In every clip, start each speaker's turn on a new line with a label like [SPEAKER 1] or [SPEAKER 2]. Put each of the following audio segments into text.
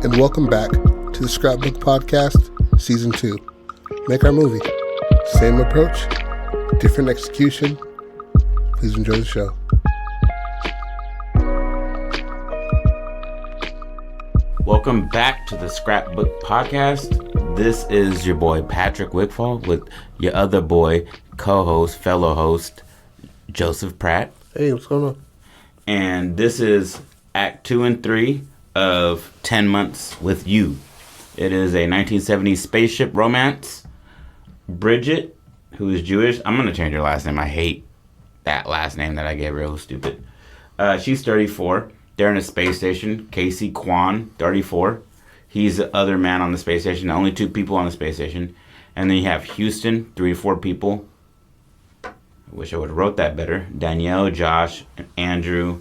[SPEAKER 1] and welcome back to the Scrapbook Podcast, Season 2. Make our movie. Same approach, different execution. Please enjoy the show.
[SPEAKER 2] Welcome back to the Scrapbook Podcast. This is your boy Patrick Wickfall with your other boy, co-host, fellow host, Joseph Pratt.
[SPEAKER 1] Hey, what's going on?
[SPEAKER 2] And this is Act 2 and 3 of 10 Months with You. It is a 1970s spaceship romance. Bridget, who is Jewish, I'm going to change her last name. I hate that last name that I gave, real stupid. She's 34. They're in a space station. Casey Kwan, 34. He's the other man on the space station. Only 2 people on the space station. And then you have Houston, 3 to 4 people. I wish I would have wrote that better. Danielle, Josh, Andrew,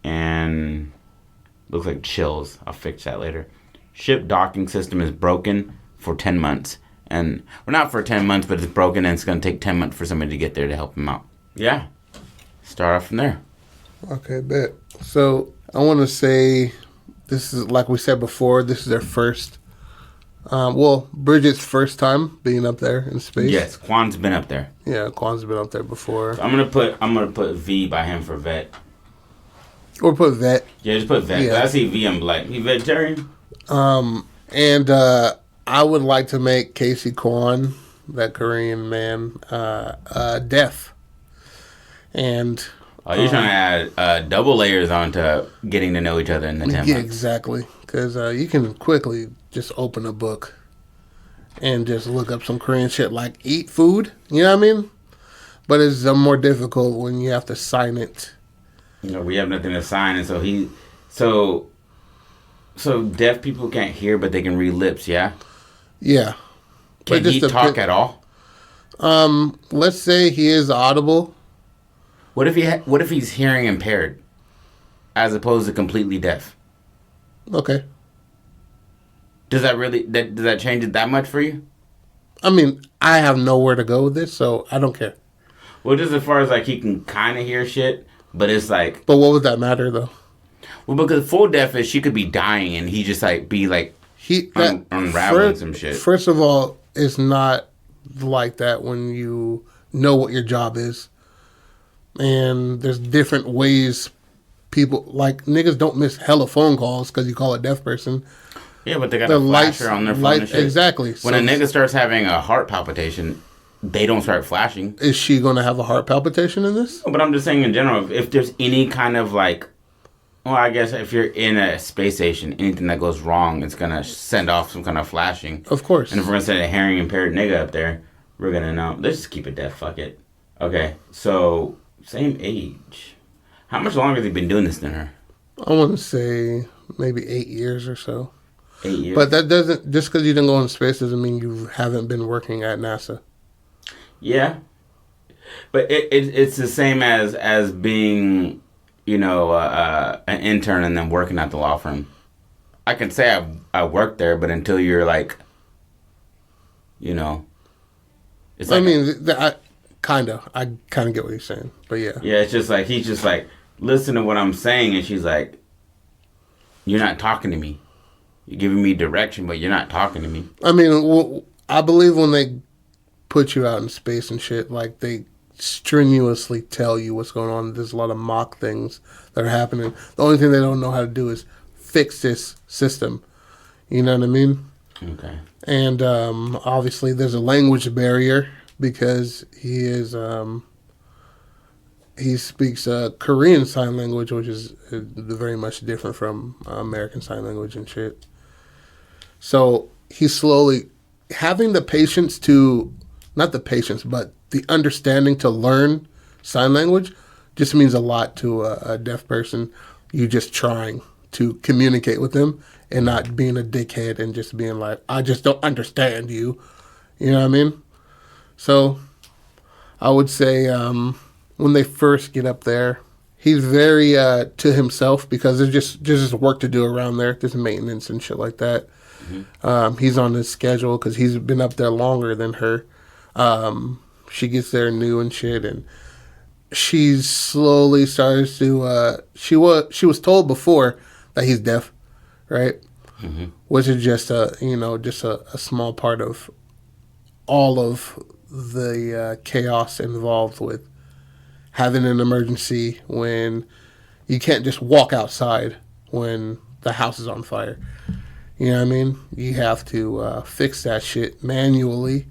[SPEAKER 2] and looks like Chills. I'll fix that later. Ship docking system is broken for 10 months. And, well, not for 10 months, but it's broken and it's going to take 10 months for somebody to get there to help him out. Yeah. Start off from there.
[SPEAKER 1] Okay, bet. So, I want to say, this is, like we said before, this is their first, Bridget's first time being up there in space.
[SPEAKER 2] Yes, Kwan's been up there.
[SPEAKER 1] Yeah, Kwan's been up there before.
[SPEAKER 2] So I'm gonna put V by him for vet.
[SPEAKER 1] Or put vet.
[SPEAKER 2] Yeah, just put vet.
[SPEAKER 1] Yeah.
[SPEAKER 2] I see V, I'm like, he vegetarian?
[SPEAKER 1] And I would like to make Casey Kwan, that Korean man, deaf. And...
[SPEAKER 2] Oh, you're trying to add double layers onto getting to know each other in the 10 months.
[SPEAKER 1] Yeah, exactly. Because you can quickly just open a book and just look up some Korean shit like eat food. You know what I mean? But it's more difficult when you have to sign it.
[SPEAKER 2] You know, we have nothing to sign, and so deaf people can't hear, but they can read lips. Yeah.
[SPEAKER 1] Yeah.
[SPEAKER 2] Can he talk at all?
[SPEAKER 1] Let's say he is audible.
[SPEAKER 2] What if he's hearing impaired, as opposed to completely deaf?
[SPEAKER 1] Okay.
[SPEAKER 2] Does that change it that much for you?
[SPEAKER 1] I mean, I have nowhere to go with this, so I don't care.
[SPEAKER 2] Well, just as far as like he can kind of hear shit, but it's like.
[SPEAKER 1] But what would that matter though?
[SPEAKER 2] Well, because full deaf is she could be dying and he just like be like unraveling some shit.
[SPEAKER 1] First of all, it's not like that when you know what your job is. And there's different ways people, like, niggas don't miss hella phone calls because you call a deaf person.
[SPEAKER 2] Yeah, but they got a flasher on their phone and shit.
[SPEAKER 1] Exactly.
[SPEAKER 2] When a nigga starts having a heart palpitation, they don't start flashing.
[SPEAKER 1] Is she going to have a heart palpitation in this?
[SPEAKER 2] No, but I'm just saying in general, if there's any kind of like, well, I guess if you're in a space station, anything that goes wrong, it's going to send off some kind of flashing.
[SPEAKER 1] Of course.
[SPEAKER 2] And if we're going to send a hearing impaired nigga up there, we're going to know. Let's just keep it deaf. Fuck it. Okay, so... Same age. How much longer has he been doing this than her?
[SPEAKER 1] I want to say maybe 8 years or so.
[SPEAKER 2] 8 years?
[SPEAKER 1] But that doesn't... Just because you didn't go into space doesn't mean you haven't been working at NASA.
[SPEAKER 2] Yeah. But it's the same as being, you know, an intern and then working at the law firm. I can say I worked there, but until you're like, you know... It's like
[SPEAKER 1] I kind of get what you're saying, but yeah.
[SPEAKER 2] Yeah, it's just like, he's just like, listen to what I'm saying, and she's like, you're not talking to me. You're giving me direction, but you're not talking to me.
[SPEAKER 1] I mean, I believe when they put you out in space and shit, like, they strenuously tell you what's going on. There's a lot of mock things that are happening. The only thing they don't know how to do is fix this system. You know what I mean?
[SPEAKER 2] Okay.
[SPEAKER 1] And obviously there's a language barrier, because he speaks Korean Sign Language, which is very much different from American Sign Language and shit. So he's slowly having the patience to, not the patience, but the understanding to learn sign language just means a lot to a deaf person. You just trying to communicate with them and not being a dickhead and just being like, I just don't understand you. You know what I mean? So, I would say when they first get up there, he's very to himself because there's just work to do around there. There's maintenance and shit like that. Mm-hmm. He's on his schedule because he's been up there longer than her. She gets there new and shit, and she slowly starts to. She was told before that he's deaf, right? which is just a small part of all of the chaos involved with having an emergency when you can't just walk outside when the house is on fire. You know what I mean? You have to fix that shit manually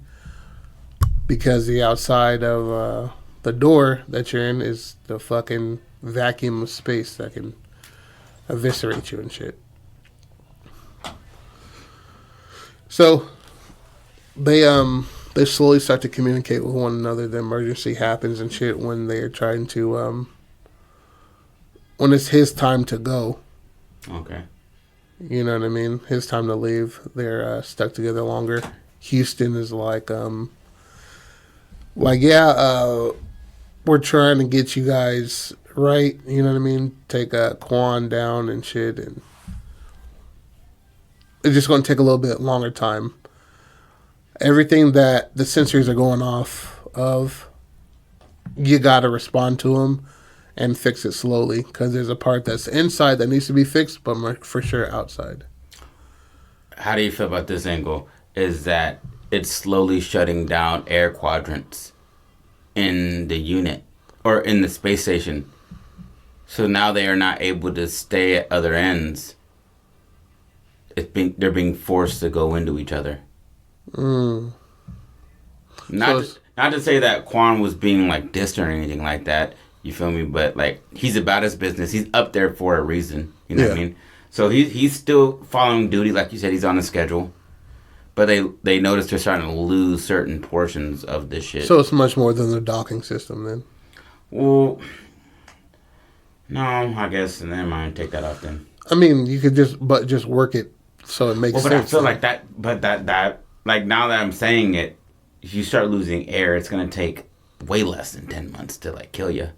[SPEAKER 1] because the outside of the door that you're in is the fucking vacuum of space that can eviscerate you and shit. So they slowly start to communicate with one another. The emergency happens and shit when they're trying to when it's his time to go.
[SPEAKER 2] Okay.
[SPEAKER 1] You know what I mean? His time to leave. They're stuck together longer. Houston is like yeah, we're trying to get you guys right. You know what I mean? Take Quan down and shit, and it's just going to take a little bit longer time. Everything that the sensors are going off of, you got to respond to them and fix it slowly because there's a part that's inside that needs to be fixed, but for sure outside.
[SPEAKER 2] How do you feel about this angle? Is that it's slowly shutting down air quadrants in the unit or in the space station. So now they are not able to stay at other ends. They're being forced to go into each other. Not to say that Quan was being like distant or anything like that. You feel me? But like he's about his business. He's up there for a reason. You know what I mean? So he's still following duty, like you said. He's on a schedule. But they noticed they're starting to lose certain portions of this shit.
[SPEAKER 1] So it's much more than the docking system then.
[SPEAKER 2] Well, no, I guess never mind. Take that off then.
[SPEAKER 1] I mean, you could just work it so it makes sense.
[SPEAKER 2] But I feel like that. But that like now that I'm saying it, if you start losing air, it's gonna take way less than 10 months to like kill you.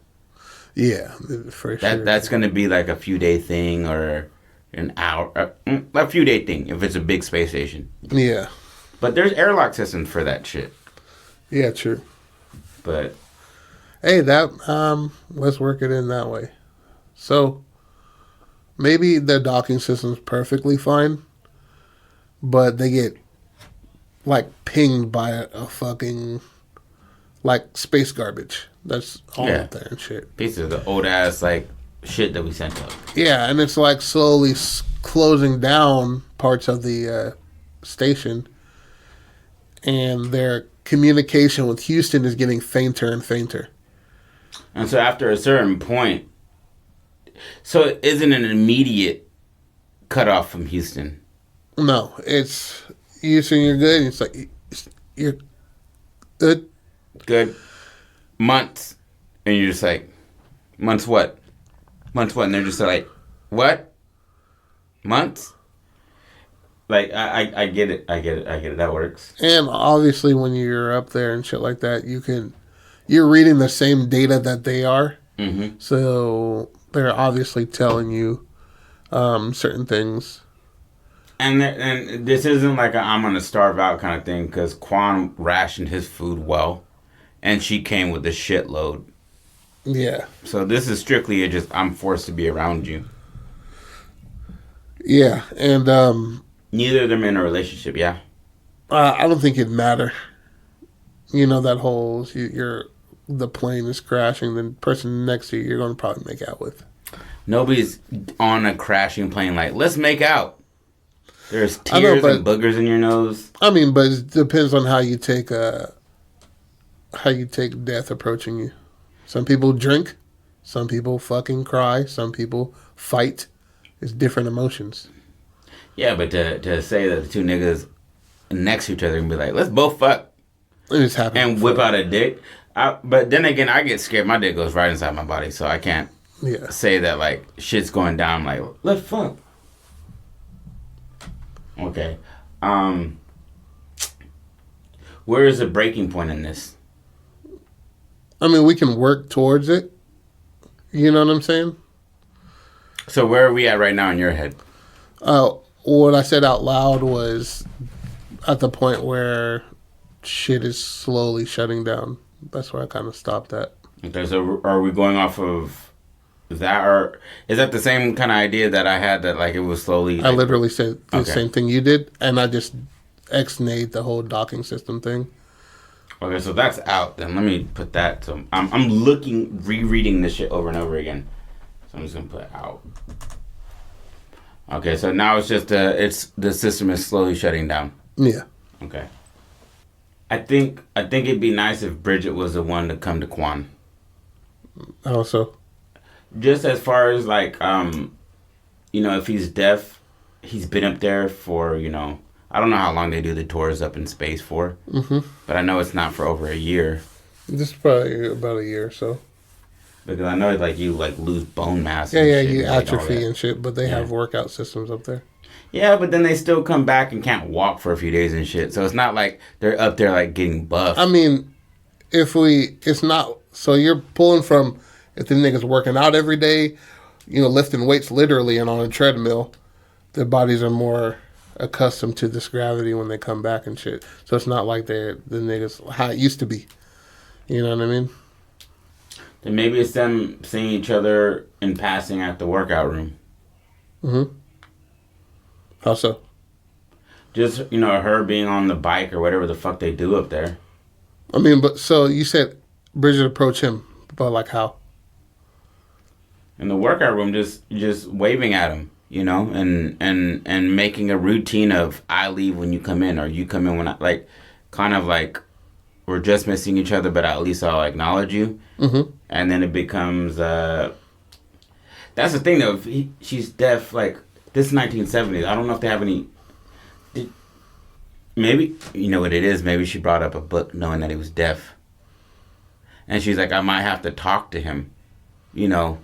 [SPEAKER 1] Yeah, for sure.
[SPEAKER 2] That's gonna be like a few day thing or an hour, a few day thing if it's a big space station.
[SPEAKER 1] Yeah.
[SPEAKER 2] But there's airlock systems for that shit.
[SPEAKER 1] Yeah, true.
[SPEAKER 2] But
[SPEAKER 1] hey, let's work it in that way. So maybe the docking system's perfectly fine, but they get like pinged by a fucking like space garbage. That's all up there and shit.
[SPEAKER 2] Pieces of the old ass like shit that we sent up.
[SPEAKER 1] Yeah, and it's like slowly closing down parts of the station, and their communication with Houston is getting fainter and fainter.
[SPEAKER 2] And so after a certain point, so it isn't an immediate cutoff from Houston.
[SPEAKER 1] No, it's Houston, you're good. It's like you're good.
[SPEAKER 2] Good. Months, and you're just like, months what? Months what? And they're just like, what? Months? Like, I get it. That works.
[SPEAKER 1] And obviously when you're up there and shit like that, you're reading the same data that they are.
[SPEAKER 2] Mm-hmm.
[SPEAKER 1] So they're obviously telling you certain things.
[SPEAKER 2] And this isn't like I'm going to starve out kind of thing, because Quan rationed his food well, and she came with a shitload.
[SPEAKER 1] Yeah.
[SPEAKER 2] So this is strictly I'm forced to be around you.
[SPEAKER 1] Yeah, and
[SPEAKER 2] neither of them in a relationship, yeah?
[SPEAKER 1] I don't think it'd matter. You know, that whole, the plane is crashing, the person next to you're going to probably make out with.
[SPEAKER 2] Nobody's on a crashing plane like, let's make out. There's tears and boogers in your nose.
[SPEAKER 1] I mean, but it depends on how you take death approaching you. Some people drink. Some people fucking cry. Some people fight. It's different emotions.
[SPEAKER 2] Yeah, but to say that the two niggas next to each other and be like, let's both fuck.
[SPEAKER 1] It's happening.
[SPEAKER 2] And whip out a dick. But then again, I get scared. My dick goes right inside my body, so I can't say that, like, shit's going down. Like, let's fuck. Okay. Where is the breaking point in this?
[SPEAKER 1] I mean, we can work towards it. You know what I'm saying?
[SPEAKER 2] So where are we at right now in your head?
[SPEAKER 1] What I said out loud was at the point where shit is slowly shutting down. That's where I kind of stopped at.
[SPEAKER 2] Okay, so are we going off of Is that or is that the same kind of idea that I had that like it was slowly?
[SPEAKER 1] I
[SPEAKER 2] Like,
[SPEAKER 1] literally said the
[SPEAKER 2] Okay.
[SPEAKER 1] same thing you did, and I just ex-nayed the whole docking system thing.
[SPEAKER 2] okay, so that's out. Then let me put that. So I'm looking, rereading this shit over and over again. So I'm just gonna put out. Okay, so now it's just it's the system is slowly shutting down.
[SPEAKER 1] Yeah.
[SPEAKER 2] Okay. I think it'd be nice if Bridget was the one to come to Quan.
[SPEAKER 1] Also,
[SPEAKER 2] Just as far as like if he's deaf, he's been up there for, I don't know how long they do the tours up in space for. But I know it's not for over a year.
[SPEAKER 1] this is probably about a year or so.
[SPEAKER 2] Because I know like you like lose bone mass.
[SPEAKER 1] Yeah,
[SPEAKER 2] and
[SPEAKER 1] yeah,
[SPEAKER 2] shit,
[SPEAKER 1] you
[SPEAKER 2] and, like, all
[SPEAKER 1] atrophy
[SPEAKER 2] that.
[SPEAKER 1] and shit, but they
[SPEAKER 2] Yeah.
[SPEAKER 1] have workout systems up there.
[SPEAKER 2] Yeah, but then they still come back and can't walk for a few days and shit. So it's not like they're up there like getting buff.
[SPEAKER 1] I mean, it's not, so you're pulling from, if the niggas working out every day, lifting weights literally and on a treadmill, their bodies are more accustomed to this gravity when they come back and shit. So it's not like the niggas, how it used to be. You know what I mean?
[SPEAKER 2] Then maybe it's them seeing each other in passing at the workout room.
[SPEAKER 1] How so?
[SPEAKER 2] Just, her being on the bike or whatever the fuck they do up there.
[SPEAKER 1] I mean, but so you said Bridget approached him, but like how?
[SPEAKER 2] In the workout room, just waving at him, and making a routine of I leave when you come in or you come in when I like, kind of like we're just missing each other, but at least I'll acknowledge you. And then it becomes that's the thing though. If she's deaf, like this is 1970s. I don't know if they have any. Maybe you know what it is. Maybe she brought up a book knowing that he was deaf, and she's like, I might have to talk to him. I know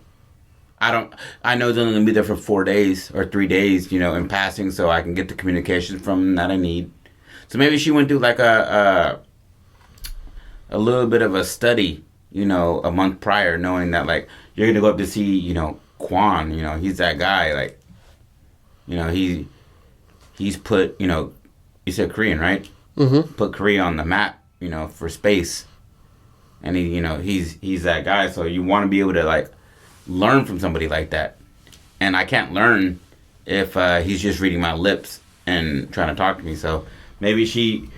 [SPEAKER 2] they're only gonna be there for 4 days or 3 days, in passing, so I can get the communication from them that I need. So maybe she went through like a little bit of a study, a month prior, knowing that like you're gonna go up to see, Quan, he's that guy, like, he's put, you said Korean, right? Put Korea on the map, for space, and he's that guy. So you want to be able to like learn from somebody like that, and I can't learn if he's just reading my lips and trying to talk to me. So maybe she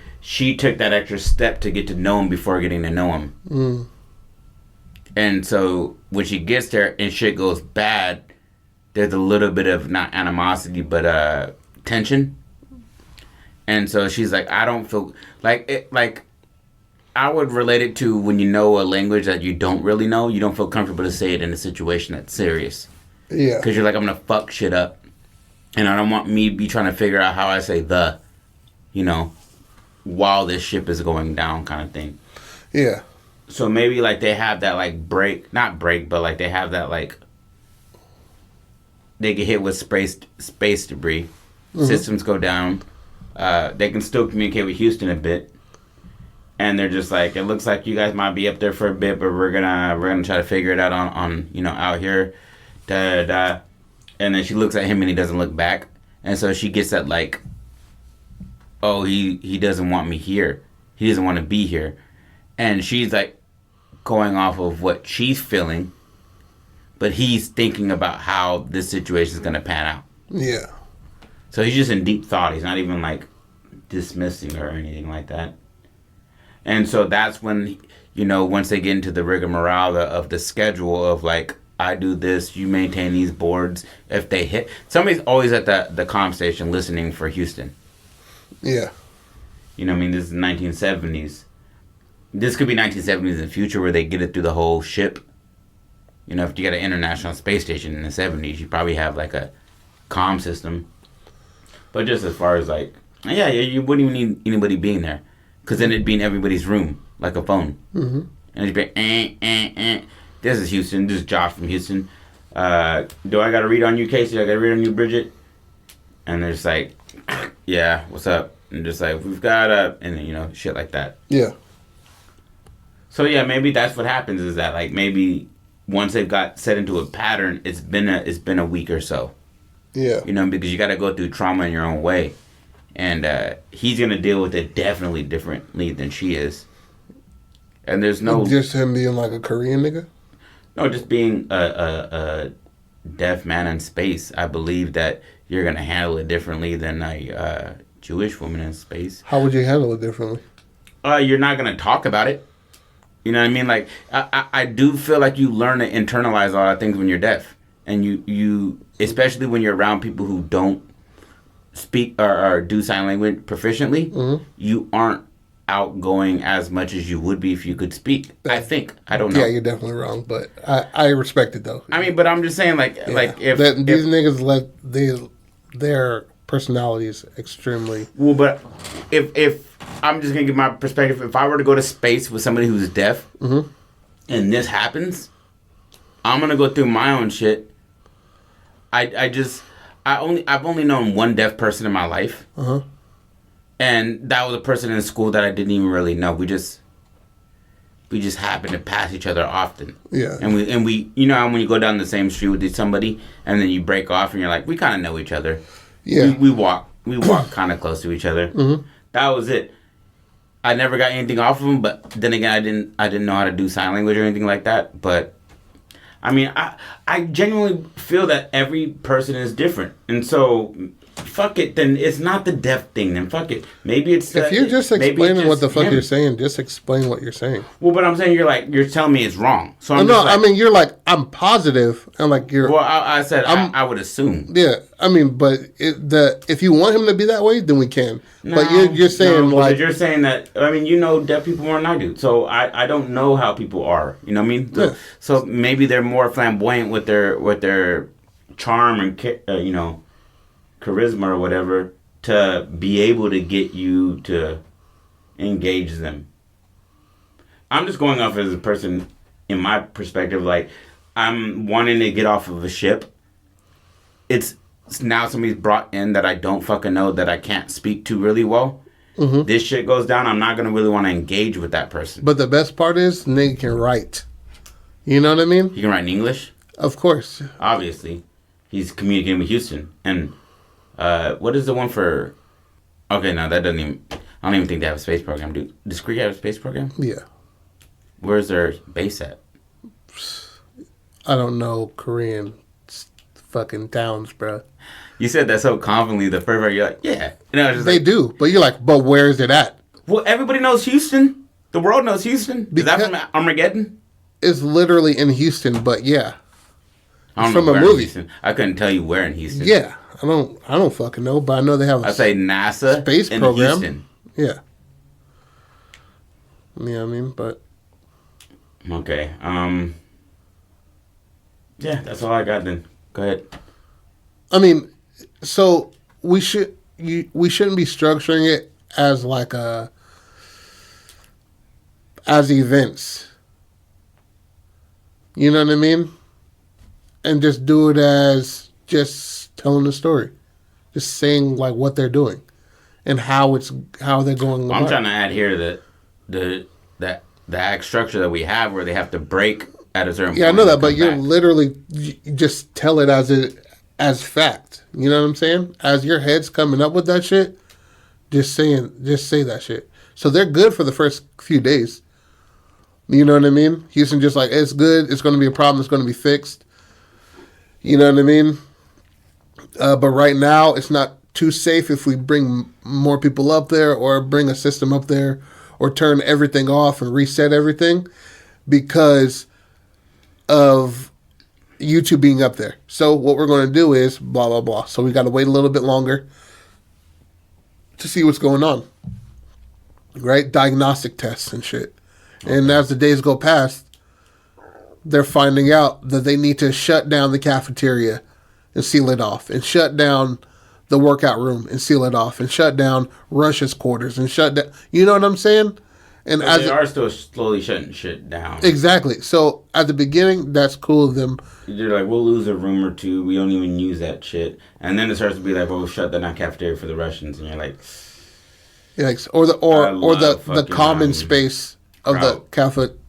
[SPEAKER 2] took that extra step to get to know him before getting to know him. And so when she gets there and shit goes bad, there's a little bit of not animosity but tension. And so she's like, I don't feel like it, like I would relate it to when you know a language that you don't really know, you don't feel comfortable to say it in a situation that's serious.
[SPEAKER 1] Yeah.
[SPEAKER 2] Because you're like, I'm going to fuck shit up. And I don't want me be trying to figure out how I say while this ship is going down kind of thing.
[SPEAKER 1] Yeah.
[SPEAKER 2] So maybe like they have that like not break, but like they have that like, they get hit with space debris. Systems go down. They can still communicate with Houston a bit. And they're just like, it looks like you guys might be up there for a bit, but we're gonna try to figure it out on out here, da da da. And then she looks at him and he doesn't look back, and so she gets that like, oh, he doesn't want me here, he doesn't want to be here, and she's like going off of what she's feeling, but he's thinking about how this situation is gonna pan out.
[SPEAKER 1] Yeah.
[SPEAKER 2] So he's just in deep thought. He's not even like dismissing her or anything like that. And so that's when, once they get into the rigmarole of the schedule of like, I do this, you maintain these boards. If they hit, somebody's always at the comm station listening for Houston.
[SPEAKER 1] Yeah.
[SPEAKER 2] This is 1970s. This could be 1970s in the future where they get it through the whole ship. If you got an international space station in the 70s, you probably have like a comm system. But just as far as like, yeah, you wouldn't even need anybody being there. Because then it'd be in everybody's room, like a phone. And it'd be, This is Houston. This is Josh from Houston. Do I got to read on you, Casey? I got to read on you, Bridget? And they're just like, yeah, what's up? And just like, we've got and then, shit like that.
[SPEAKER 1] Yeah.
[SPEAKER 2] So yeah, maybe that's what happens is that like maybe once they've got set into a pattern, it's been a week or so.
[SPEAKER 1] Yeah.
[SPEAKER 2] Because you got to go through trauma in your own way. And he's going to deal with it definitely differently than she is. And there's no...
[SPEAKER 1] Just him being like a Korean nigga?
[SPEAKER 2] No, just being a deaf man in space, I believe that you're gonna handle it differently than a Jewish woman in space.
[SPEAKER 1] How would you handle it differently?
[SPEAKER 2] You're not gonna talk about it. You know what I mean? Like I do feel like you learn to internalize a lot of things when you're deaf, and you especially when you're around people who don't speak or do sign language proficiently, you aren't outgoing as much as you would be if you could speak. I think. I don't know.
[SPEAKER 1] Yeah, you're definitely wrong, but I respect it though.
[SPEAKER 2] I mean, but I'm just saying, like if
[SPEAKER 1] these niggas their personality is extremely.
[SPEAKER 2] well, but if I'm just gonna give my perspective, if I were to go to space with somebody who's deaf, and this happens, I'm gonna go through my own shit. I've only known one deaf person in my life. And that was a person in school that I didn't even really know. We just happened to pass each other often.
[SPEAKER 1] Yeah.
[SPEAKER 2] And we you know how when you go down the same street with somebody and then you break off and you're like, we kind of know each other.
[SPEAKER 1] Yeah.
[SPEAKER 2] We walk kind of close to each other. That was it. I never got anything off of them, but then again, I didn't know how to do sign language or anything like that. But I mean, I genuinely feel that every person is different, and so fuck it. Then it's not the deaf thing. Then fuck it. Maybe it's
[SPEAKER 1] if you're just explaining what the fuck you're saying, just explain what you're saying.
[SPEAKER 2] Well, but I'm saying you're telling me it's wrong. So
[SPEAKER 1] I mean you're like I'm positive, and like you're.
[SPEAKER 2] Well, I said I would assume.
[SPEAKER 1] Yeah, I mean, but if you want him to be that way, then we can. No, but you're saying like
[SPEAKER 2] you're saying that. I mean, you know, deaf people more than I do, so I don't know how people are. You know what I mean? So, so maybe they're more flamboyant with their charm and charisma or whatever to be able to get you to engage them. I'm just going off as a person in my perspective. Like, I'm wanting to get off of a ship. It's now somebody's brought in that I don't fucking know, that I can't speak to really well. This shit goes down, I'm not going to really want to engage with that person.
[SPEAKER 1] But the best part is, nigga can write. You know what I mean?
[SPEAKER 2] He can write in English?
[SPEAKER 1] Of course.
[SPEAKER 2] Obviously. He's communicating with Houston. And what is the one for... Okay, no, that doesn't even... I don't even think they have a space program. Does Korea have a space program?
[SPEAKER 1] Yeah.
[SPEAKER 2] Where's their base at?
[SPEAKER 1] I don't know Korean fucking towns, bro.
[SPEAKER 2] You said that so confidently the first part, you're like, yeah.
[SPEAKER 1] They do, but you're like, but where is it at?
[SPEAKER 2] Well, everybody knows Houston. The world knows Houston. Is that from Armageddon?
[SPEAKER 1] It's literally in Houston, but yeah.
[SPEAKER 2] I don't know from a movie. I couldn't tell you where in Houston.
[SPEAKER 1] Yeah. I don't fucking know, but I know they have
[SPEAKER 2] I say NASA
[SPEAKER 1] space
[SPEAKER 2] in
[SPEAKER 1] program.
[SPEAKER 2] Houston.
[SPEAKER 1] Yeah. Yeah, I mean, but
[SPEAKER 2] okay. Yeah, that's all I got then. Go ahead.
[SPEAKER 1] I mean, so we shouldn't be structuring it as like as events. You know what I mean? And just do it as just telling the story, just saying like what they're doing, and how they're going.
[SPEAKER 2] Well, I'm trying to add here that the act structure that we have, where they have to break at a certain point.
[SPEAKER 1] Yeah, I know that, but you're literally you just tell it as fact. You know what I'm saying? As your head's coming up with that shit, just say that shit. So they're good for the first few days. You know what I mean? Houston just like, it's good. It's going to be a problem. It's going to be fixed. You know what I mean? But right now, it's not too safe if we bring more people up there or bring a system up there or turn everything off and reset everything because of YouTube being up there. So what we're going to do is blah, blah, blah. So we got to wait a little bit longer to see what's going on. Right? Diagnostic tests and shit. And as the days go past, they're finding out that they need to shut down the cafeteria and seal it off, and shut down the workout room and seal it off, and shut down Russia's quarters and shut down. You know what I'm saying? And
[SPEAKER 2] as they are still slowly shutting shit down.
[SPEAKER 1] Exactly. So at the beginning, that's cool of them.
[SPEAKER 2] They're like, we'll lose a room or two. We don't even use that shit. And then it starts to be like, well, we'll shut down cafeteria for the Russians, and you're like,
[SPEAKER 1] yikes. Or the common space of the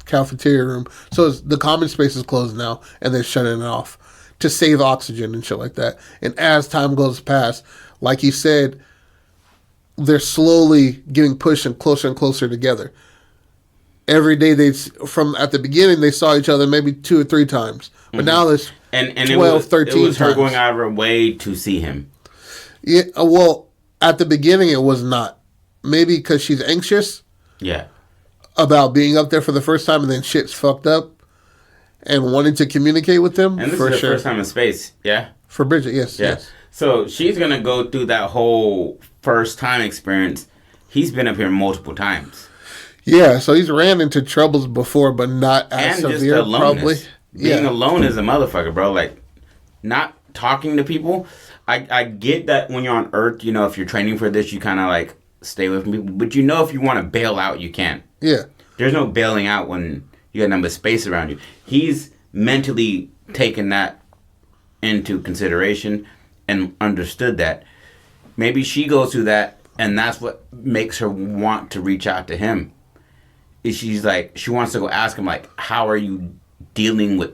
[SPEAKER 1] cafeteria room. So the common space is closed now, and they're shutting it off to save oxygen and shit like that. And as time goes past, like you said, they're slowly getting pushed and closer together. every day from at the beginning they saw each other maybe 2 or 3 times, but now there's
[SPEAKER 2] And
[SPEAKER 1] 12, 13
[SPEAKER 2] it was her
[SPEAKER 1] times.
[SPEAKER 2] going out of her way to see him.
[SPEAKER 1] Yeah, well, at the beginning it was not. Maybe because she's anxious
[SPEAKER 2] Yeah.
[SPEAKER 1] about being up there for the first time, and then shit's fucked up, and wanting to communicate with them.
[SPEAKER 2] And this
[SPEAKER 1] for
[SPEAKER 2] is the
[SPEAKER 1] sure.
[SPEAKER 2] first time in space. Yeah.
[SPEAKER 1] For Bridget, yes,
[SPEAKER 2] Yeah.
[SPEAKER 1] yes.
[SPEAKER 2] So she's going to go through that whole first time experience. He's been up here multiple times.
[SPEAKER 1] Yeah, so he's ran into troubles before, but not as
[SPEAKER 2] And just
[SPEAKER 1] severe,
[SPEAKER 2] the
[SPEAKER 1] probably.
[SPEAKER 2] aloneness. Being alone is a motherfucker, bro. Like, not talking to people. I get that when you're on Earth, you know, if you're training for this, you kind of like stay away from people. But you know, if you want to bail out, you can.
[SPEAKER 1] Yeah.
[SPEAKER 2] There's no bailing out when you got nothing but space around you. He's mentally taken that into consideration and understood that. Maybe she goes through that, and that's what makes her want to reach out to him. Is she's like, she wants to go ask him, like, how are you dealing with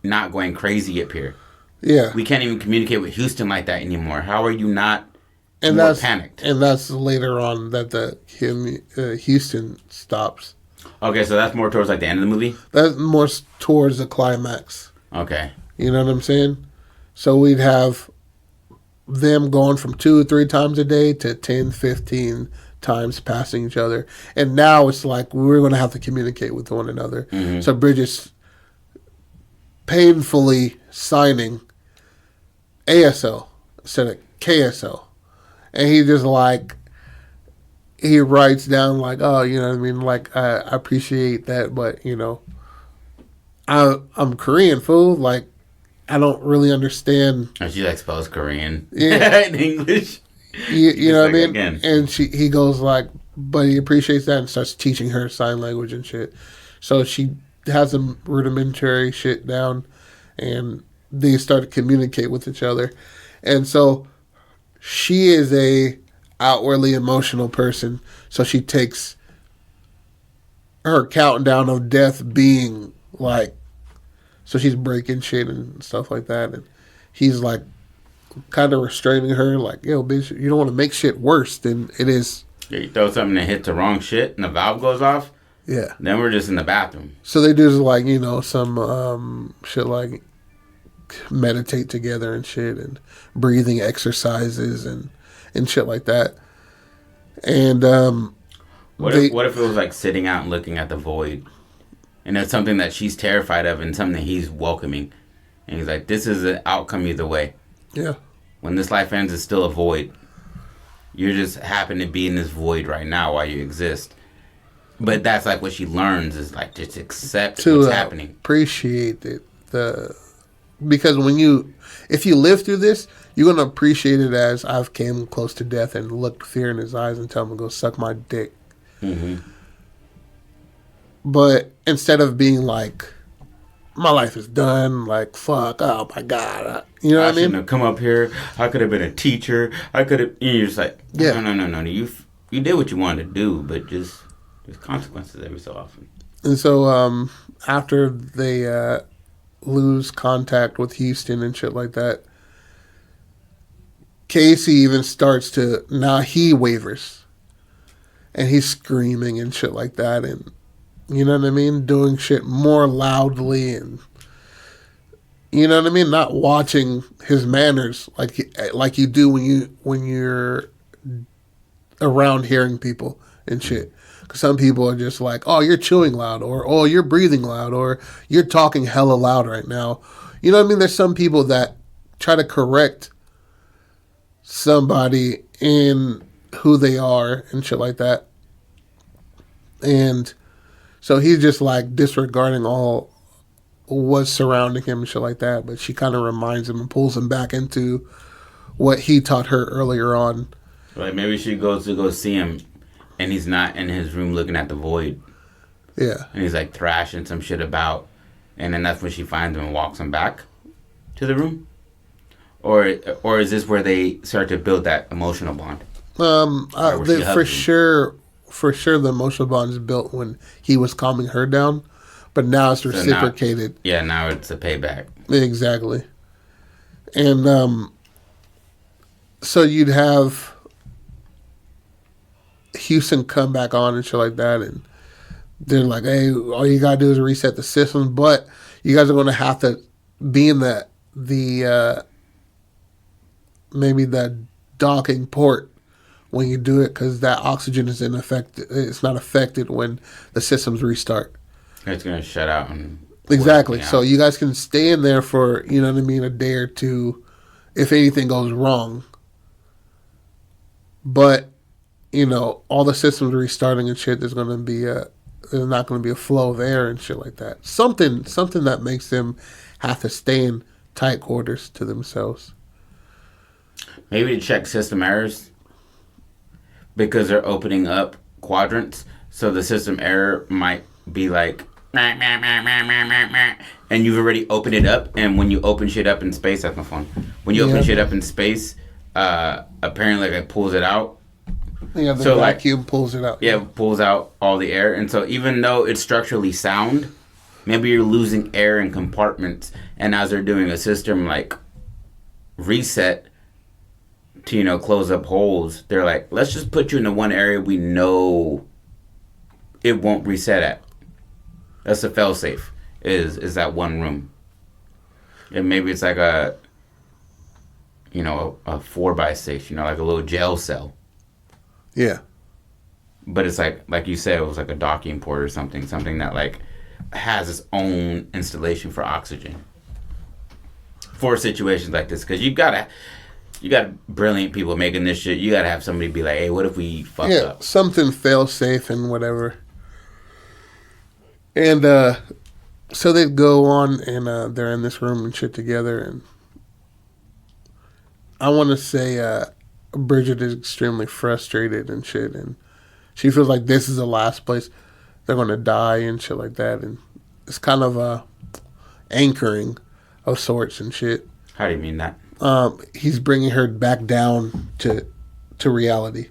[SPEAKER 2] not going crazy up here?
[SPEAKER 1] Yeah.
[SPEAKER 2] We can't even communicate with Houston like that anymore. How are you not
[SPEAKER 1] And
[SPEAKER 2] more
[SPEAKER 1] that's
[SPEAKER 2] panicked?
[SPEAKER 1] And that's later on that Houston stops.
[SPEAKER 2] Okay, so that's more towards like the end of the movie?
[SPEAKER 1] That's more towards the climax.
[SPEAKER 2] Okay.
[SPEAKER 1] You know what I'm saying? So we'd have them going from 2 or 3 times a day to 10, 15 times passing each other. And now it's like we're going to have to communicate with one another.
[SPEAKER 2] Mm-hmm.
[SPEAKER 1] So Bridget's painfully signing ASL instead of KSL. And he just like, he writes down like, oh, you know what I mean? Like, I appreciate that, but, you know, I'm Korean, fool. Like, I don't really understand.
[SPEAKER 2] And she like spells Korean
[SPEAKER 1] Yeah.
[SPEAKER 2] in English.
[SPEAKER 1] You know what I
[SPEAKER 2] like,
[SPEAKER 1] mean?
[SPEAKER 2] again.
[SPEAKER 1] And he goes like, but he appreciates that and starts teaching her sign language and shit. So she has some rudimentary shit down, and they start to communicate with each other. And so she is a outwardly emotional person, so she takes her countdown of death being like, so she's breaking shit and stuff like that, and he's like kind of restraining her, like, yo, bitch, you don't want to make shit worse than it is.
[SPEAKER 2] Yeah, you throw something that hits the wrong shit and the valve goes off,
[SPEAKER 1] Yeah.
[SPEAKER 2] then we're just in the bathroom.
[SPEAKER 1] So they do like, you know, some shit like meditate together and shit, and breathing exercises and shit like that. And
[SPEAKER 2] What if it was like sitting out and looking at the void? And it's something that she's terrified of and something that he's welcoming. And he's like, this is an outcome either way.
[SPEAKER 1] yeah.
[SPEAKER 2] When this life ends, it's still a void. You just happen to be in this void right now while you exist. But that's like what she learns is like just accept what's happening.
[SPEAKER 1] Appreciate it. Because if you live through this, you're gonna appreciate it as I've came close to death and looked fear in his eyes and tell him to go suck my dick.
[SPEAKER 2] Mm-hmm.
[SPEAKER 1] But instead of being like, my life is done, like, fuck, oh my God. You know what I mean?
[SPEAKER 2] Shouldn't have come up here. I could have been a teacher. I could have. You're just like,
[SPEAKER 1] Yeah.
[SPEAKER 2] no. You did what you wanted to do, but just there's consequences every so often.
[SPEAKER 1] And so after they lose contact with Houston and shit like that, Casey even starts to, now he wavers. And he's screaming and shit like that. And, you know what I mean? Doing shit more loudly and, you know what I mean? Not watching his manners like you do when you're around hearing people and shit. Because some people are just like, oh, you're chewing loud, or oh, you're breathing loud, or you're talking hella loud right now. You know what I mean? There's some people that try to correct somebody in who they are and shit like that. And so he's just like disregarding all what's surrounding him and shit like that. But she kind of reminds him and pulls him back into what he taught her earlier on.
[SPEAKER 2] Like maybe she goes to go see him, and he's not in his room looking at the void.
[SPEAKER 1] Yeah.
[SPEAKER 2] And he's like thrashing some shit about, and then that's when she finds him and walks him back to the room. Or is this where they start to build that emotional bond?
[SPEAKER 1] For sure, the emotional bond is built when he was calming her down, but now it's reciprocated.
[SPEAKER 2] Now it's a payback.
[SPEAKER 1] Exactly. And so you'd have Houston come back on and shit like that, and they're like, hey, all you gotta do is reset the system, but you guys are gonna have to be in the maybe the docking port when you do it because that oxygen is in effect. It's not affected when the systems restart.
[SPEAKER 2] It's gonna shut out and pull
[SPEAKER 1] Exactly.
[SPEAKER 2] everything
[SPEAKER 1] So
[SPEAKER 2] out.
[SPEAKER 1] you guys can stay in there for a day or two, if anything goes wrong. But all the systems restarting and shit. There's not gonna be a flow of air and shit like that. Something that makes them have to stay in tight quarters to themselves.
[SPEAKER 2] Maybe to check system errors because they're opening up quadrants, so the system error might be like, and you've already opened it up. And when you open shit up in space, that's my phone. When you open
[SPEAKER 1] Yeah.
[SPEAKER 2] shit up in space, apparently like, it pulls it out.
[SPEAKER 1] Yeah, the
[SPEAKER 2] So, like,
[SPEAKER 1] vacuum pulls it out.
[SPEAKER 2] Yeah, it pulls out all the air, and so even though it's structurally sound, maybe you're losing air in compartments. And as they're doing a system like reset to close up holes, they're like, let's just put you in the one area we know it won't reset at. That's the fail safe. Is that one room, and maybe it's like a 4x6, like a little jail cell.
[SPEAKER 1] Yeah.
[SPEAKER 2] But it's like you said, it was like a docking port or something that like has its own installation for oxygen for situations like this. Because you got brilliant people making this shit. You gotta have somebody be like, hey, what if we fuck
[SPEAKER 1] Yeah,
[SPEAKER 2] up?
[SPEAKER 1] something fail safe and whatever. And so they go on and they're in this room and shit together. And I want to say Bridget is extremely frustrated and shit. And she feels like this is the last place they're going to die and shit like that. And it's kind of anchoring of sorts and shit.
[SPEAKER 2] How do you mean that?
[SPEAKER 1] He's bringing her back down to reality.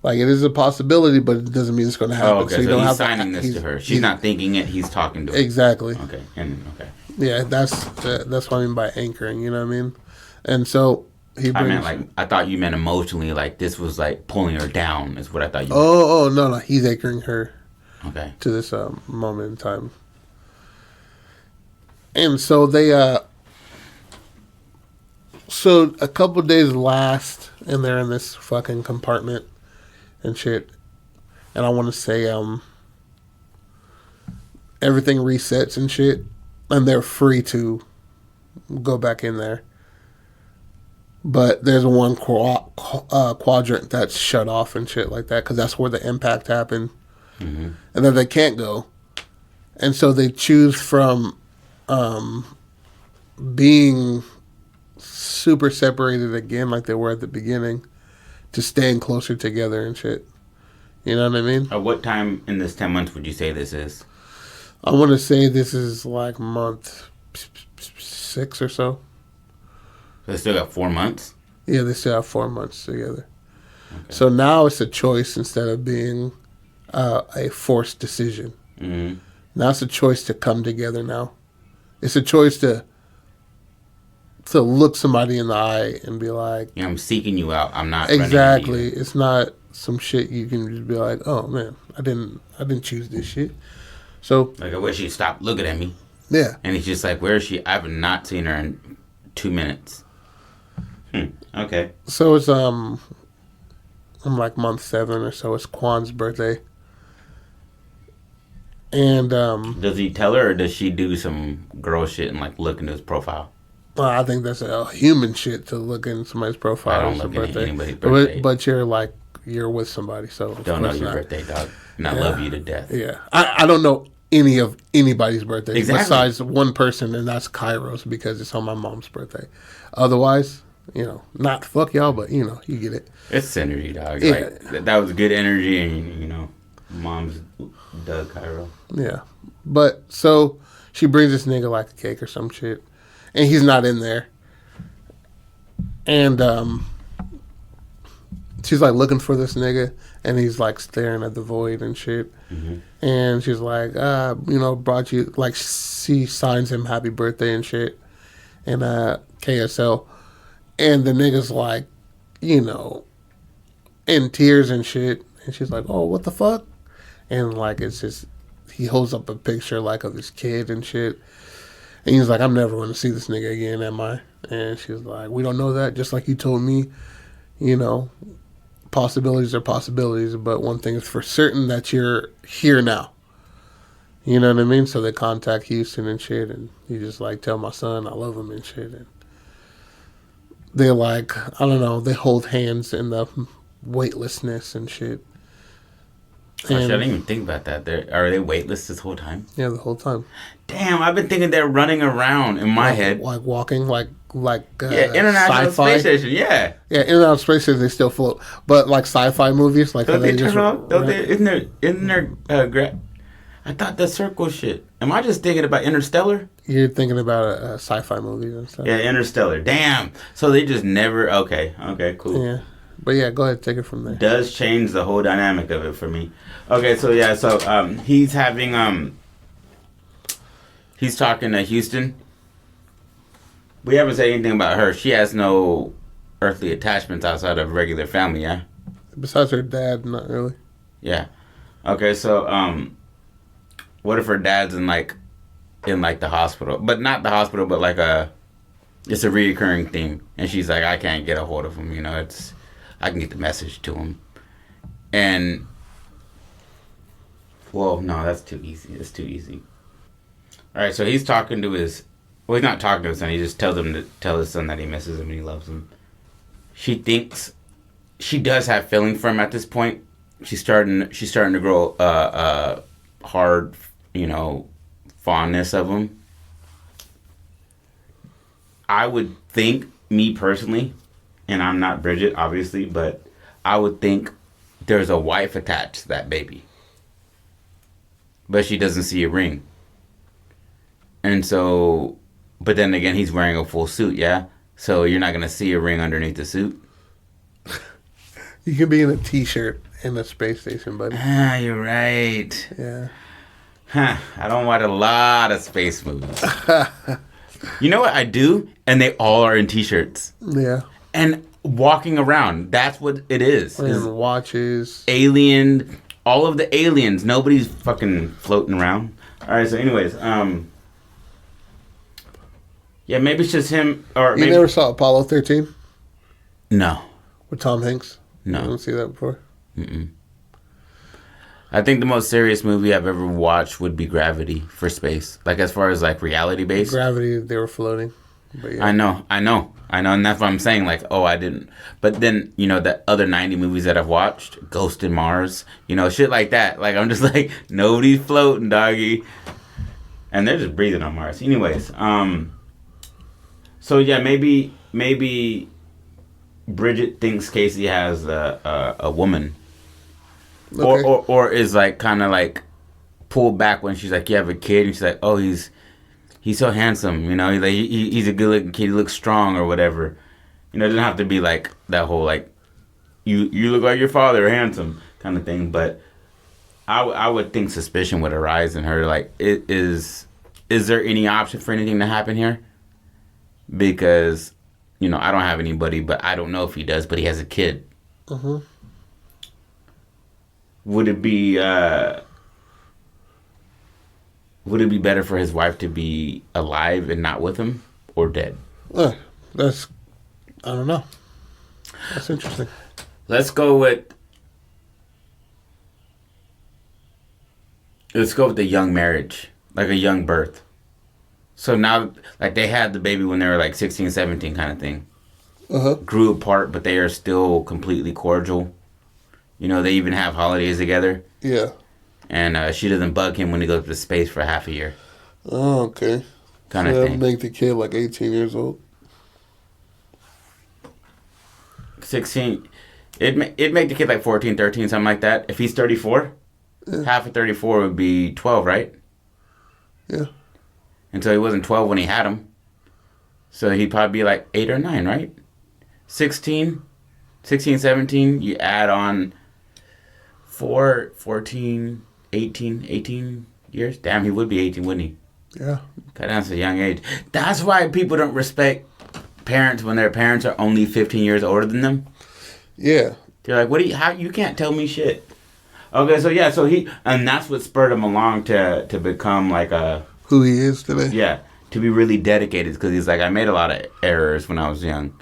[SPEAKER 1] Like, it is a possibility, but it doesn't mean it's going to happen.
[SPEAKER 2] Oh, okay. So,
[SPEAKER 1] you don't
[SPEAKER 2] he's
[SPEAKER 1] have
[SPEAKER 2] signing this to her. She's not thinking it. He's talking to her.
[SPEAKER 1] Exactly.
[SPEAKER 2] Okay. And okay.
[SPEAKER 1] Yeah, that's what I mean by anchoring. You know what I mean? And so he brings.
[SPEAKER 2] I thought you meant emotionally. Like this was like pulling her down. Is what I thought you.
[SPEAKER 1] Oh no, he's anchoring her
[SPEAKER 2] meant. Okay.
[SPEAKER 1] to this moment in time. And so they so a couple days last, and they're in this fucking compartment and shit. And I want to say everything resets and shit, and they're free to go back in there. But there's one quadrant that's shut off and shit like that because that's where the impact happened.
[SPEAKER 2] Mm-hmm.
[SPEAKER 1] And then they can't go. And so they choose from being super separated again like they were at the beginning to staying closer together and shit. You know what I mean?
[SPEAKER 2] At what time in this 10 months would you say this is?
[SPEAKER 1] I want to say this is like month 6 or so.
[SPEAKER 2] So they still got 4 months?
[SPEAKER 1] Yeah, they still have 4 months together.
[SPEAKER 2] Okay.
[SPEAKER 1] So now it's a choice instead of being a forced decision.
[SPEAKER 2] Mm-hmm.
[SPEAKER 1] Now it's a choice to come together now. It's a choice to look somebody in the eye and be like...
[SPEAKER 2] Yeah, I'm seeking you out. I'm not
[SPEAKER 1] Exactly.
[SPEAKER 2] running into you.
[SPEAKER 1] It's not some shit you can just be like, oh, man, I didn't choose this shit. So...
[SPEAKER 2] Like, I wish you'd stop looking at me.
[SPEAKER 1] Yeah.
[SPEAKER 2] And he's just like, where is she? I have not seen her in 2 minutes. Okay.
[SPEAKER 1] So it's, I'm like month 7 or so. It's Kwan's birthday. And,
[SPEAKER 2] Does he tell her or does she do some girl shit and, like, look into his profile?
[SPEAKER 1] I think that's a human shit to look in somebody's profile.
[SPEAKER 2] I don't
[SPEAKER 1] It's a
[SPEAKER 2] look into anybody's birthday.
[SPEAKER 1] But you're with somebody, so of
[SPEAKER 2] Don't know
[SPEAKER 1] course
[SPEAKER 2] your
[SPEAKER 1] not.
[SPEAKER 2] birthday, dog. And I
[SPEAKER 1] Yeah.
[SPEAKER 2] love you to death.
[SPEAKER 1] Yeah, I don't know any of anybody's birthday
[SPEAKER 2] Exactly.
[SPEAKER 1] besides one person, and that's Kairos because it's on my mom's birthday. Otherwise, not fuck y'all, but you get it.
[SPEAKER 2] It's synergy, dog.
[SPEAKER 1] Yeah.
[SPEAKER 2] Like, that was good energy, and, mom's Doug Cairo.
[SPEAKER 1] Yeah, but so she brings this nigga like a cake or some shit, and he's not in there, and she's like looking for this nigga, and he's like staring at the void and shit.
[SPEAKER 2] Mm-hmm.
[SPEAKER 1] And she's like, brought you, like, she signs him happy birthday and shit. And KSL. And the nigga's like, in tears and shit. And she's like, oh, what the fuck? and like it's just he holds up a picture like of his kid and shit, and he's like, I'm never going to see this nigga again, am I? And she's like, we don't know that, just like you told me, you know, possibilities are possibilities, but one thing is for certain, that you're here now. You know what I mean? So they contact Houston and shit, and he just like, tell my son I love him and shit. And they like, I don't know, they hold hands in the weightlessness and shit.
[SPEAKER 2] Actually, I didn't even think about that. Are they weightless this whole time?
[SPEAKER 1] Yeah, the whole time.
[SPEAKER 2] Damn, I've been thinking they're running around in my head.
[SPEAKER 1] Like walking, like
[SPEAKER 2] yeah, International
[SPEAKER 1] sci-fi.
[SPEAKER 2] Space Station, yeah.
[SPEAKER 1] Yeah, International Space Station, they still float. But like sci-fi movies, like how
[SPEAKER 2] Don't they
[SPEAKER 1] just...
[SPEAKER 2] turn off? Don't they, isn't there, I thought the circle shit. Am I just thinking about Interstellar?
[SPEAKER 1] You're thinking about sci-fi movies and stuff.
[SPEAKER 2] Yeah, Interstellar. Damn. So they just never, okay, cool.
[SPEAKER 1] Yeah. But yeah, go ahead, take it from there.
[SPEAKER 2] Does change the whole dynamic of it for me. Okay, so yeah, he's having he's talking to Houston. We haven't said anything about her. She has no earthly attachments outside of regular family, yeah?
[SPEAKER 1] Besides her dad, not really.
[SPEAKER 2] Yeah. Okay, so what if her dad's in the hospital? But not the hospital, but it's a reoccurring theme. And she's like, I can't get a hold of him, you know, I can get the message to him. And, well, no, that's too easy. It's too easy. All right, so he's talking to he's not talking to his son. He just tells him to tell his son that he misses him and he loves him. She thinks she does have feeling for him at this point. She's starting to grow hard, you know, fondness of him. I would think, me personally, and I'm not Bridget, obviously, but I would think there's a wife attached to that baby. But she doesn't see a ring. And so, but then again, he's wearing a full suit, yeah? So you're not going to see a ring underneath the suit?
[SPEAKER 1] You can be in a t-shirt in the space station, buddy.
[SPEAKER 2] Ah, you're right.
[SPEAKER 1] Yeah.
[SPEAKER 2] Huh, I don't watch a lot of space movies. You know what I do? And they all are in t-shirts.
[SPEAKER 1] Yeah.
[SPEAKER 2] And walking around. That's what it is.
[SPEAKER 1] And watches.
[SPEAKER 2] Alien. All of the aliens. Nobody's fucking floating around. Alright, so anyways. Yeah, maybe it's just him. Or
[SPEAKER 1] You
[SPEAKER 2] maybe...
[SPEAKER 1] never saw Apollo 13?
[SPEAKER 2] No.
[SPEAKER 1] With Tom Hanks?
[SPEAKER 2] No.
[SPEAKER 1] You didn't see that before?
[SPEAKER 2] Mm-mm. I think the most serious movie I've ever watched would be Gravity for space. Like, as far as, like, reality-based.
[SPEAKER 1] Gravity, they were floating. But yeah.
[SPEAKER 2] I know. And that's what I'm saying. Like, oh, I didn't. But then, you know, the other 90 movies that I've watched, Ghost in Mars, you know, shit like that. Like, I'm just like, nobody's floating, doggy. And they're just breathing on Mars. Anyways, so yeah, maybe Bridget thinks Casey has a woman.
[SPEAKER 1] Okay.
[SPEAKER 2] Or is like kind of like pulled back when she's like, you have a kid, and she's like, oh, he's so handsome, you know, he's a good looking kid, he looks strong or whatever, you know. It doesn't have to be like that whole like you look like your father, handsome kind of thing. But I would think suspicion would arise in her, like, is there any option for anything to happen here? Because, you know, I don't have anybody, but I don't know if he does, but he has a kid.
[SPEAKER 1] Mm-hmm.
[SPEAKER 2] Would it be better for his wife to be alive and not with him, or dead?
[SPEAKER 1] I don't know. That's interesting.
[SPEAKER 2] Let's go with the young marriage, like a young birth. So now, like, they had the baby when they were like 16, 17 kind of thing.
[SPEAKER 1] Uh-huh.
[SPEAKER 2] Grew apart, but they are still completely cordial. You know, they even have holidays together.
[SPEAKER 1] Yeah.
[SPEAKER 2] And she doesn't bug him when he goes to space for half a year.
[SPEAKER 1] Oh, okay.
[SPEAKER 2] Kind of
[SPEAKER 1] So
[SPEAKER 2] thing.
[SPEAKER 1] that make the kid like 18 years old.
[SPEAKER 2] 16. It'd make the kid like 14, 13, something like that. If he's 34, half of 34 would be 12, right?
[SPEAKER 1] Yeah.
[SPEAKER 2] And so he wasn't 12 when he had him. So he'd probably be like 8 or 9, right? 16, 17, you add on 14, 18 years. Damn, he would be 18, wouldn't he?
[SPEAKER 1] Yeah.
[SPEAKER 2] Cut down to a young age. That's why people don't respect parents when their parents are only 15 years older than them.
[SPEAKER 1] Yeah.
[SPEAKER 2] They're like, you can't tell me shit. Okay, so and that's what spurred him along to become like a
[SPEAKER 1] Who he is today.
[SPEAKER 2] yeah, to be really dedicated because he's like I made a lot of errors when I was young,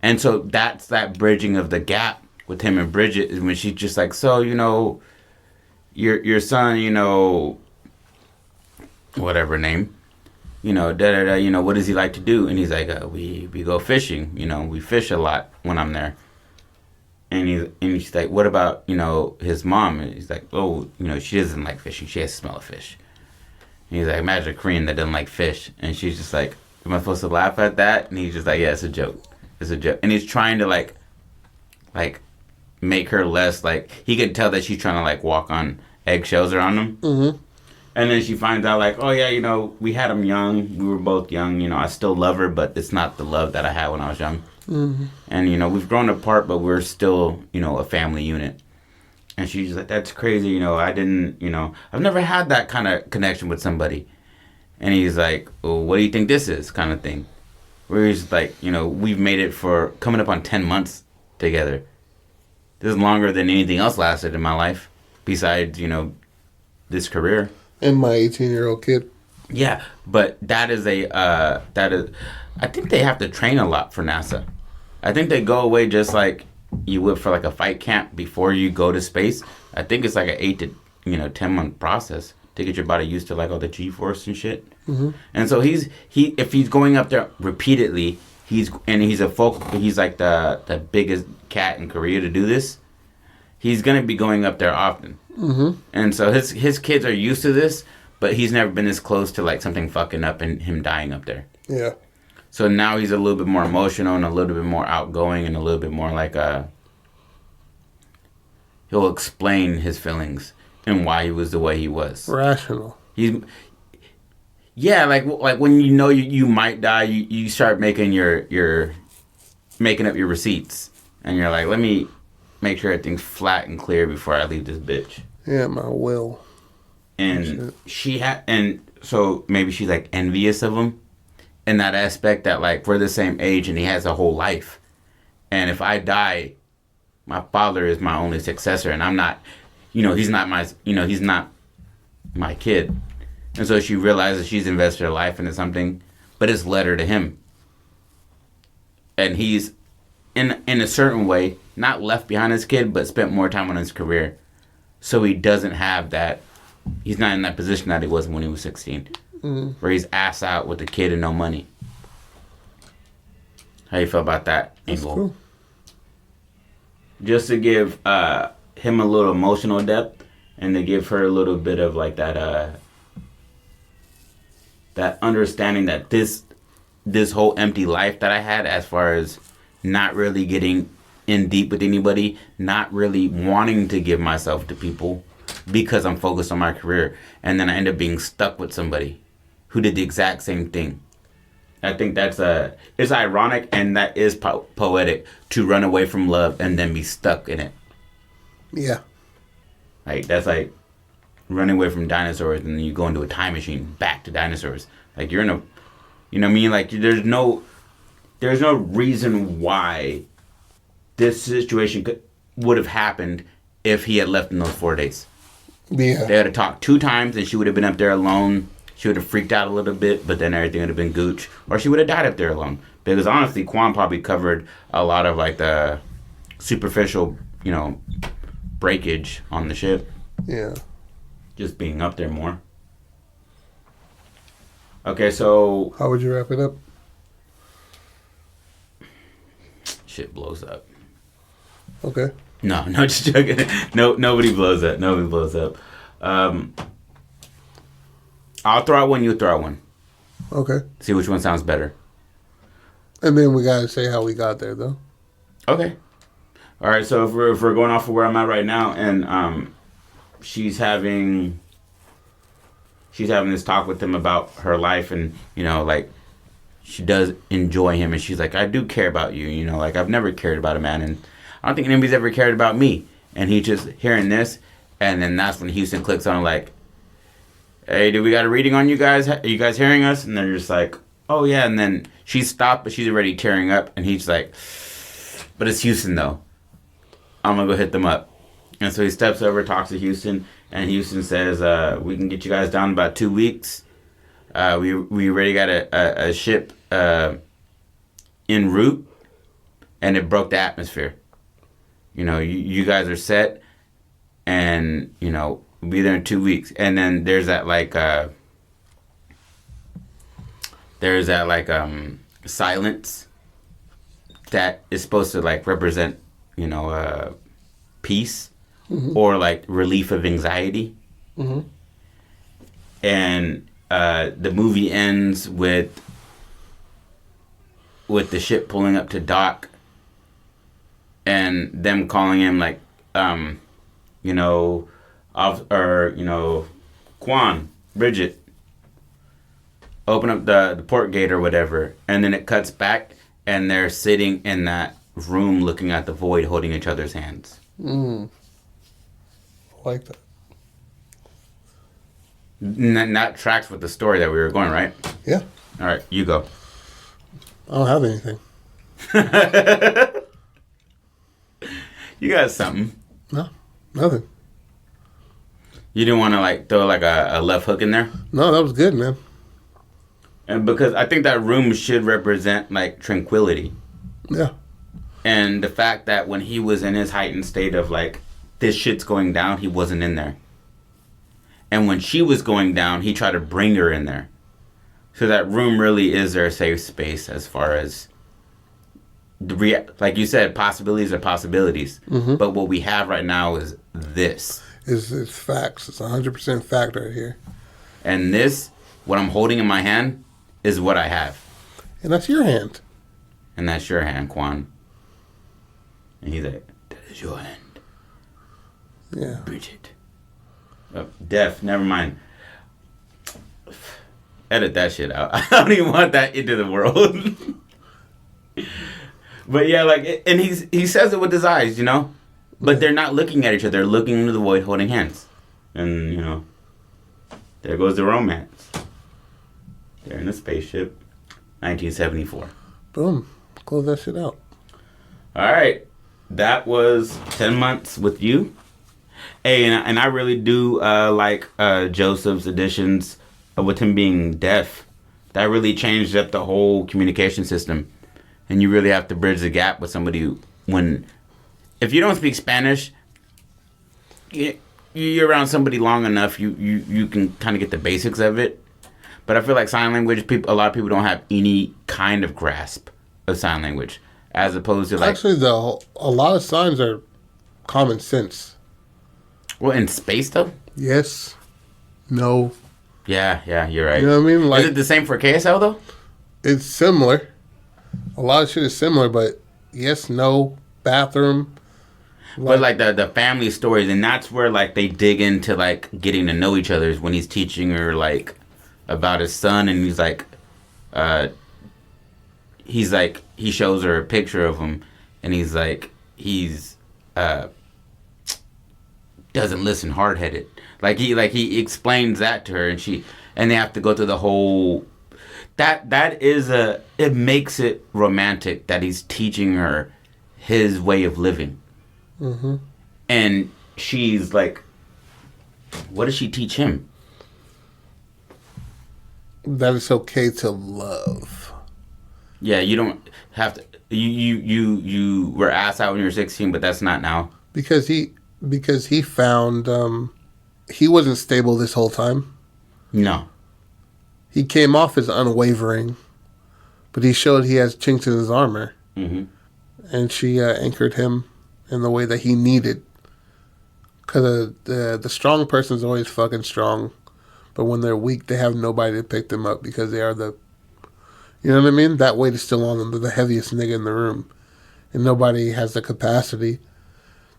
[SPEAKER 2] and so that's that bridging of the gap with him and Bridget is when she's just like, so your son, whatever name, da da da, what does he like to do? And he's like, we go fishing, we fish a lot when I'm there. And he's like, what about his mom? And he's like, oh, she doesn't like fishing. She has to smell of fish. And he's like, imagine a Korean that doesn't like fish. And she's just like, am I supposed to laugh at that? And he's just like, yeah, it's a joke. It's a joke. And he's trying to like make her less like he can tell that she's trying to like walk on eggshells around him.
[SPEAKER 1] Mm-hmm.
[SPEAKER 2] And then she finds out like, oh yeah, we had him young. We were both young. I still love her, but it's not the love that I had when I was young.
[SPEAKER 1] Mm-hmm.
[SPEAKER 2] And we've grown apart, but we're still a family unit. And she's like, that's crazy. I didn't. I've never had that kind of connection with somebody. And he's like, well, what do you think this is, kind of thing. Where he's like, we've made it for coming up on 10 months together. This is longer than anything else lasted in my life, besides this career.
[SPEAKER 1] And my 18-year-old kid.
[SPEAKER 2] Yeah, but that is I think they have to train a lot for NASA. I think they go away just like you would for like a fight camp before you go to space. I think it's like an 8 to 10-month process to get your body used to like all the G-force and shit.
[SPEAKER 1] Mm-hmm.
[SPEAKER 2] And so if he's going up there repeatedly, he's like the biggest cat in Korea to do this. He's gonna be going up there often.
[SPEAKER 1] Mm-hmm.
[SPEAKER 2] And so his kids are used to this, but he's never been this close to like something fucking up and him dying up there.
[SPEAKER 1] Yeah.
[SPEAKER 2] So now he's a little bit more emotional and a little bit more outgoing and a little bit more like he'll explain his feelings and why he was the way he was.
[SPEAKER 1] Rational.
[SPEAKER 2] Yeah, like when you might die, you start making your making up your receipts and you're like, let me make sure everything's flat and clear before I leave this bitch.
[SPEAKER 1] Yeah, my will.
[SPEAKER 2] And so maybe she's like envious of him in that aspect that like we're the same age and he has a whole life. And if I die, my father is my only successor and I'm not, he's not my kid. And so she realizes she's invested her life into something, but it's led her to him. And he's in a certain way not left behind his kid, but spent more time on his career. So he doesn't have that. He's not in that position that he was when he was 16, where he's ass out with a kid and no money. How you feel about that angle?
[SPEAKER 1] Cool.
[SPEAKER 2] Just to give him a little emotional depth, and to give her a little bit of like that understanding that this whole empty life that I had, as far as not really getting in deep with anybody, not really wanting to give myself to people because I'm focused on my career, and then I end up being stuck with somebody who did the exact same thing. I think it's ironic, and that is poetic to run away from love and then be stuck in it.
[SPEAKER 1] Yeah.
[SPEAKER 2] Like that's like running away from dinosaurs and then you go into a time machine back to dinosaurs. Like you're in a, you know what I mean? Like there's no reason why this situation would have happened if he had left in those 4 days.
[SPEAKER 1] Yeah.
[SPEAKER 2] They had to talk 2 times and she would have been up there alone. She would have freaked out a little bit, but then everything would have been gooch. Or she would have died up there alone. Because honestly, Quan probably covered a lot of like the superficial, breakage on the ship.
[SPEAKER 1] Yeah.
[SPEAKER 2] Just being up there more. Okay, so
[SPEAKER 1] How would you wrap it up?
[SPEAKER 2] shit blows up.
[SPEAKER 1] Okay.
[SPEAKER 2] No, just joking. No, nobody blows up. Nobody blows up. I'll throw out one. You throw out one.
[SPEAKER 1] Okay.
[SPEAKER 2] See which one sounds better.
[SPEAKER 1] And then we gotta say how we got there, though.
[SPEAKER 2] Okay. All right. So if we're going off of where I'm at right now, and she's having this talk with him about her life, and like she does enjoy him, and she's like, I do care about you. Like I've never cared about a man, and I don't think anybody's ever cared about me. And he just hearing this, and then that's when Houston clicks on like, hey, do we got a reading on you guys? Are you guys hearing us? And they're just like, oh yeah. And then she stopped, but she's already tearing up, and he's like, but it's Houston though. I'm gonna go hit them up. And so he steps over, talks to Houston, and Houston says, "We can get you guys down in about 2 weeks. We already got a ship en route, and it broke the atmosphere. You know, you guys are set, and you know, we'll be there in 2 weeks." And then there's that silence that is supposed to like represent, you know, peace or like relief of anxiety. And the movie ends with the ship pulling up to dock and them calling him like, you know, Quan, Bridget, open up the port gate or whatever. And then it cuts back and they're sitting in that room looking at the void holding each other's hands.
[SPEAKER 1] I like that.
[SPEAKER 2] And that tracks with the story that we were going, right?
[SPEAKER 1] Yeah.
[SPEAKER 2] All right, you go.
[SPEAKER 1] I don't have anything.
[SPEAKER 2] You got something.
[SPEAKER 1] No, nothing.
[SPEAKER 2] You didn't want to like throw like a left hook in there?
[SPEAKER 1] No, that was good, man.
[SPEAKER 2] And because I think that room should represent like tranquility.
[SPEAKER 1] Yeah.
[SPEAKER 2] And the fact that when he was in his heightened state of like, this shit's going down, he wasn't in there. And when she was going down, he tried to bring her in there. So that room really is their safe space as far as, like you said, possibilities are possibilities. But what we have right now is this.
[SPEAKER 1] It's facts. It's 100% fact right here.
[SPEAKER 2] And this, what I'm holding in my hand, is what I have.
[SPEAKER 1] And that's your hand.
[SPEAKER 2] And that's your hand, Quan. And he's like, that is your hand.
[SPEAKER 1] Yeah.
[SPEAKER 2] Bridget. Oh, deaf, never mind. Edit that shit out. I don't even want that into the world. But yeah, like, and he says it with his eyes, you know? But they're not looking at each other. They're looking into the void, holding hands. And, you know, there goes the romance. They're in a spaceship. 1974.
[SPEAKER 1] Boom. Close that shit out.
[SPEAKER 2] All right. That was 10 months with you. Hey, and I really do like Joseph's additions with him being deaf. That really changed up the whole communication system. And you really have to bridge the gap with somebody who, if you don't speak Spanish, you're around somebody long enough, you can kind of get the basics of it. But I feel like sign language, a lot of people don't have any kind of grasp of sign language, as opposed to like.
[SPEAKER 1] Actually, though, a lot of signs are common sense.
[SPEAKER 2] Well, in space though.
[SPEAKER 1] Yes. No.
[SPEAKER 2] Yeah, you're right.
[SPEAKER 1] You know what I mean? Like,
[SPEAKER 2] is it the same for KSL though?
[SPEAKER 1] It's similar. A lot of shit is similar, but yes, no, bathroom.
[SPEAKER 2] But like the family stories, and that's where like they dig into like getting to know each other, is when he's teaching her like about his son, and he shows her a picture of him, and he's doesn't listen, hard-headed. Like he explains that to her, and they have to go through the whole. It makes it romantic that he's teaching her his way of living. And she's like, what does she teach him?
[SPEAKER 1] That it's okay to love.
[SPEAKER 2] Yeah, you don't have to. You were ass out when you were 16, but that's not now.
[SPEAKER 1] Because he found he wasn't stable this whole time.
[SPEAKER 2] No.
[SPEAKER 1] He came off as unwavering, but he showed he has chinks in his armor. And she anchored him in the way that he needed. Because the strong person's always fucking strong, but when they're weak, they have nobody to pick them up because they are the. You know what I mean? That weight is still on them. They're the heaviest nigga in the room, and nobody has the capacity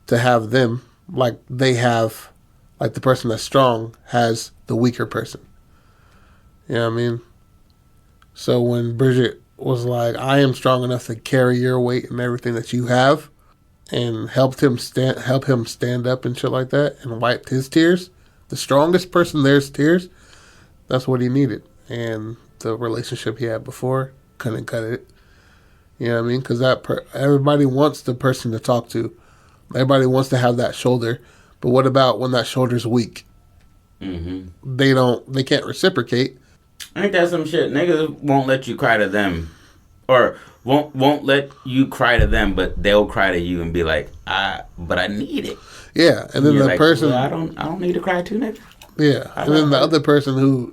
[SPEAKER 1] to have them like they have. Like the person that's strong has the weaker person. You know what I mean? So when Bridget was like, I am strong enough to carry your weight and everything that you have, and help him stand up and shit like that, and wiped his tears, the strongest person there's tears, that's what he needed. And the relationship he had before couldn't cut it. You know what I mean? Because everybody wants the person to talk to. Everybody wants to have that shoulder, but what about when that shoulder's weak?
[SPEAKER 2] Mm-hmm.
[SPEAKER 1] They can't reciprocate.
[SPEAKER 2] Ain't that some shit? Niggas won't let you cry to them, or won't let you cry to them, but they'll cry to you and be like, but I need it.
[SPEAKER 1] Yeah, and then
[SPEAKER 2] You're
[SPEAKER 1] the
[SPEAKER 2] like,
[SPEAKER 1] person,
[SPEAKER 2] well, I don't need to cry too, nigga.
[SPEAKER 1] yeah, and then the other person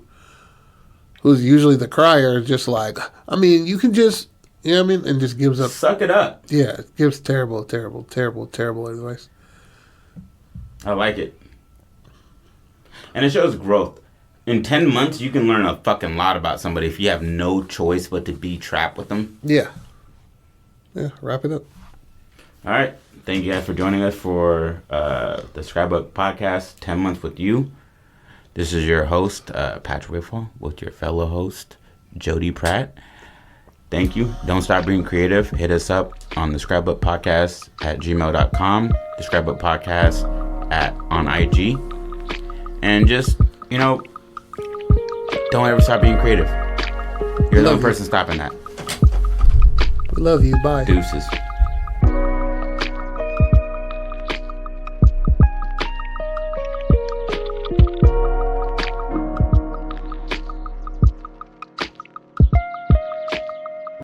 [SPEAKER 1] who's usually the crier is just like, I mean, you can just, you know what I mean, and just gives up.
[SPEAKER 2] Suck it up.
[SPEAKER 1] Yeah, gives terrible advice.
[SPEAKER 2] I like it, and it shows growth. In 10 months, you can learn a fucking lot about somebody if you have no choice but to be trapped with them.
[SPEAKER 1] Yeah. Yeah, wrap it up.
[SPEAKER 2] All right. Thank you guys for joining us for the Scrapbook Podcast, 10 Months with You. This is your host, Patrick Whitfall, with your fellow host, Jody Pratt. Thank you. Don't stop being creative. Hit us up on the Scrapbook Podcast at gmail.com, the Scrapbook Podcast on IG. And just, don't ever stop being creative. You're the only person stopping that.
[SPEAKER 1] We love you. Bye.
[SPEAKER 2] Deuces.